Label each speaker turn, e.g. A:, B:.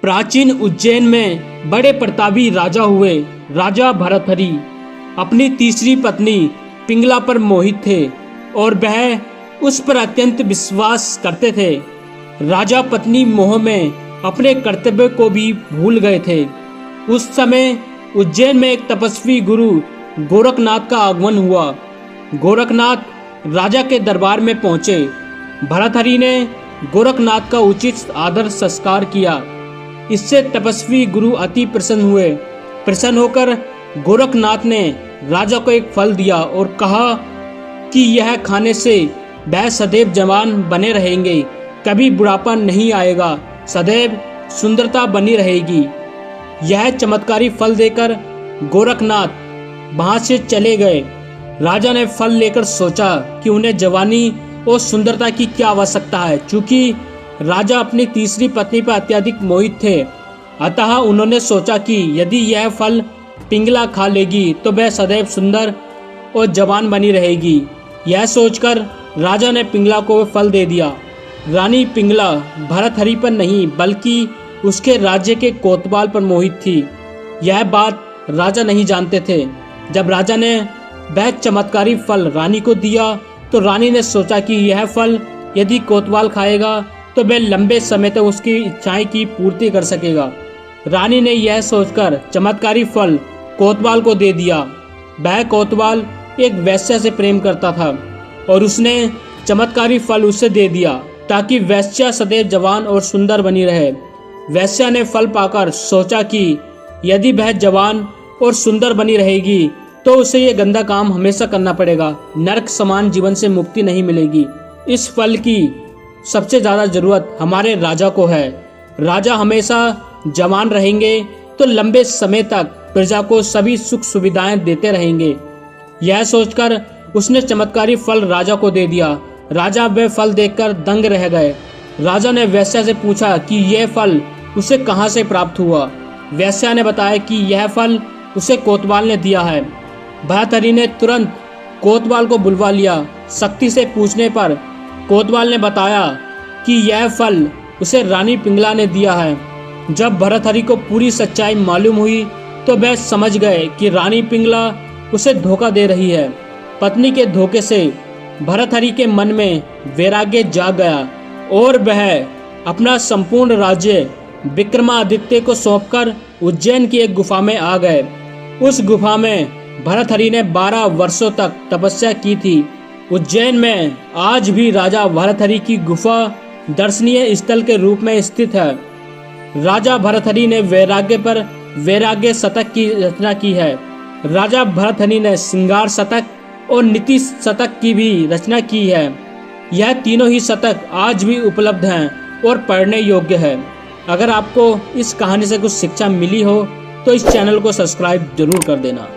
A: प्राचीन उज्जैन में बड़े प्रतापी राजा हुए राजा भर्तहरि अपनी तीसरी पत्नी पिंगला पर मोहित थे और वह उस पर अत्यंत विश्वास करते थे। राजा पत्नी मोह में अपने कर्तव्य को भी भूल गए थे। उस समय उज्जैन में एक तपस्वी गुरु गोरखनाथ का आगमन हुआ। गोरखनाथ राजा के दरबार में पहुंचे। भर्तहरि ने गोरखनाथ का उचित आदर संस्कार किया। इससे तपस्वी गुरु अति प्रसन्न हुए। प्रसन्न होकर गोरखनाथ ने राजा को एक फल दिया और कहा कि यह खाने से वह सदैव जवान बने रहेंगे, कभी बुढ़ापा नहीं आएगा, सदैव सुंदरता बनी रहेगी। यह चमत्कारी फल देकर गोरखनाथ वहां से चले गए। राजा ने फल लेकर सोचा कि उन्हें जवानी और सुंदरता की क्या आवश्यकता है। चूंकि राजा अपनी तीसरी पत्नी पर अत्यधिक मोहित थे, अतः उन्होंने सोचा कि यदि यह फल पिंगला खा लेगी तो वह सदैव सुंदर और जवान बनी रहेगी। यह सोचकर राजा ने पिंगला को फल दे दिया। रानी पिंगला भर्तहरि पर नहीं बल्कि उसके राज्य के कोतवाल पर मोहित थी। यह बात राजा नहीं जानते थे। जब राजा ने वह चमत्कारी फल रानी को दिया तो रानी ने सोचा कि यह फल यदि कोतवाल खाएगा तो वह लंबे समय तक उसकी इच्छाएं की पूर्ति कर सकेगा। रानी ने यह सोचकर चमत्कारी फल कोतवाल को दे दिया। वह कोतवाल एक वेश्या से प्रेम करता था और उसने चमत्कारी फल उसे दे दिया ताकि वेश्या सदैव जवान और सुंदर बनी रहे। वेश्या ने फल पाकर सोचा कि यदि वह जवान और सुंदर बनी रहेगी तो उसे ये गंदा काम हमेशा करना पड़ेगा, नरक समान जीवन से मुक्ति नहीं मिलेगी। इस फल की सबसे ज्यादा जरूरत हमारे राजा को है। राजा हमेशा जवान रहेंगे तो लंबे समय तक प्रजा को सभी सुख सुविधाएं देते रहेंगे। यह सोचकर उसने चमत्कारी फल राजा को दे दिया। राजा वह फल देखकर दंग रह गए। राजा ने वेश्या से पूछा कि यह फल उसे कहां से प्राप्त हुआ। वेश्या ने बताया कि यह फल उसे कोतवाल ने दिया है। भर्तहरि ने तुरंत कोतवाल को बुलवा लिया। सख्ती से पूछने पर कोतवाल ने बताया कि यह फल उसे रानी पिंगला ने दिया है। जब भर्तहरि को पूरी सच्चाई मालूम हुई तो वह समझ गए कि रानी पिंगला उसे धोखा दे रही है। पत्नी के धोखे से भर्तहरि के मन में वैराग्य जाग गया और वह अपना संपूर्ण राज्य विक्रमादित्य को सौंपकर उज्जैन की एक गुफा में आ गए। उस गुफा में भर्तहरि ने 12 वर्षों तक तपस्या की थी। उज्जैन में आज भी राजा भर्तहरि की गुफा दर्शनीय स्थल के रूप में स्थित है। राजा भर्तहरि ने वैराग्य पर वैराग्य शतक की रचना की है। राजा भर्तहरि ने श्रृंगार शतक और नीति शतक की भी रचना की है। यह तीनों ही शतक आज भी उपलब्ध हैं और पढ़ने योग्य है। अगर आपको इस कहानी से कुछ शिक्षा मिली हो तो इस चैनल को सब्सक्राइब जरूर कर देना।